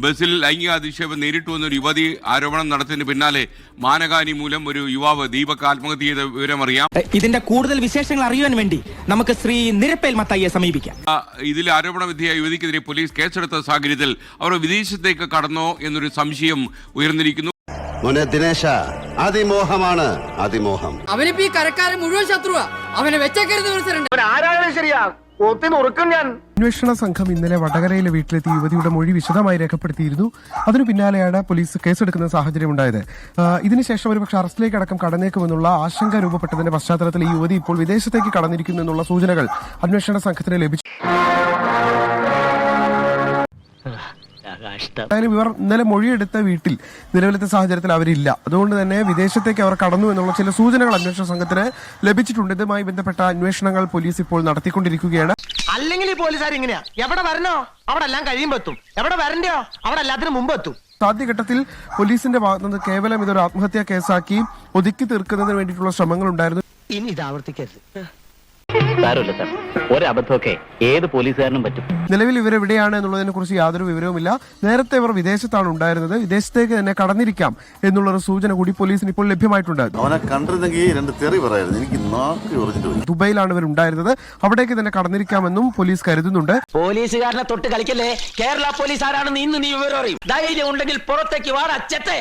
ബസ്സിൽ ലൈംഗിക അധിക്ഷേപം നേരിട്ടു എന്നൊരു യുവതി ആരോപണം നടത്തിയതിന് പിന്നാലെ മാനഹാനി മൂലം ഒരു യുവാവ് ദീപക് ആത്മഹത്യ ചെയ്ത വിവരം അറിയാം. ഇതിന്റെ കൂടുതൽ വിശേഷങ്ങൾ അറിയാൻ വേണ്ടി നമുക്ക് ശ്രീ നിരപ്പേൽ മത്തായിയെ സമീപിക്കാം. ഇതിൽ ആരോപണ വിധേയ യുവതിക്കെതിരെ പോലീസ് കേസെടുത്ത സാഹചര്യത്തിൽ അവർ വിദേശത്തേക്ക് കടന്നോ എന്നൊരു സംശയം ഉയർന്നിരിക്കുന്നു. ദിനേശ, അതിമോഹമാണ് അതിമോഹം. അവനിപ്പോ ഈ കരക്കാരൻ മുഴുവൻ ശത്രുവാ. അവനെ വെച്ചേക്കരുത്. അന്വേഷണ സംഘം ഇന്നലെ വടകരയിലെ വീട്ടിലെത്തി യുവതിയുടെ മൊഴി വിശദമായി രേഖപ്പെടുത്തിയിരുന്നു. അതിനു പിന്നാലെയാണ് പോലീസ് കേസെടുക്കുന്ന സാഹചര്യം ഉണ്ടായത്. ഇതിനുശേഷം ഒരുപക്ഷെ അറസ്റ്റിലേക്ക് അടക്കം കടന്നേക്കുമെന്നുള്ള ആശങ്ക രൂപപ്പെട്ടതിന്റെ പശ്ചാത്തലത്തിൽ ഈ യുവതി ഇപ്പോൾ വിദേശത്തേക്ക് കടന്നിരിക്കുന്നു എന്നുള്ള സൂചനകൾ അന്വേഷണ സംഘത്തിന് ലഭിച്ചു. ഇവർ ഇന്നലെ മൊഴിയെടുത്ത വീട്ടിൽ നിലവിലത്തെ സാഹചര്യത്തിൽ അവരില്ല. അതുകൊണ്ട് തന്നെ വിദേശത്തേക്ക് അവർ കടന്നു എന്നുള്ള ചില സൂചനകൾ അന്വേഷണ സംഘത്തിന് ലഭിച്ചിട്ടുണ്ട്. ഇതുമായി ബന്ധപ്പെട്ട അന്വേഷണങ്ങൾ പോലീസ് ഇപ്പോൾ നടത്തിക്കൊണ്ടിരിക്കുകയാണ്. അല്ലെങ്കിൽ ഈ പോലീസുകാർ ഇങ്ങനെയാ, എവിടെ വരണോ അവിടെ എല്ലാം കഴിയുമ്പോ എത്തും, എവിടെ വരണ്ടോ അവിടെ എല്ലാത്തിനും മുമ്പ് എത്തും. ആദ്യഘട്ടത്തിൽ പോലീസിന്റെ ഭാഗത്തുനിന്ന് കേവലം ഇതൊരു ആത്മഹത്യാ കേസാക്കി ഒതുക്കി തീർക്കുന്നതിന് വേണ്ടിയിട്ടുള്ള ശ്രമങ്ങൾ ഉണ്ടായിരുന്നു. ഇനി ഇത് ആവർത്തിക്കരുത്. ഒരബദ്ധമൊക്കെ ഏത് പോലീസുകാരനും പറ്റും. നിലവിൽ ഇവരെവിടെയാണ് എന്നുള്ളതിനെ കുറിച്ച് യാതൊരു വിവരവുമില്ല. നേരത്തെ ഇവർ വിദേശത്താണ് ഉണ്ടായിരുന്നത്. വിദേശത്തേക്ക് തന്നെ കടന്നിരിക്കാം എന്നുള്ളൊരു സൂചന കൂടി പോലീസിന് ഇപ്പോൾ ലഭ്യമായിട്ടുണ്ട്. ദുബൈയിലാണ് ഇവർ ഉണ്ടായിരുന്നത്. അവിടേക്ക് തന്നെ കടന്നിരിക്കാമെന്നും പോലീസ് കരുതുന്നുണ്ട്. പോലീസുകാരനെ തൊട്ട് കളിക്കല്ലേ. കേരള പോലീസ് ആരാണെന്ന് ഇന്ന് നീ വിവരം അറിയും. ധൈര്യം ഉണ്ടെങ്കിൽ പുറത്തേക്ക് വാടാ ചെറ്റേ.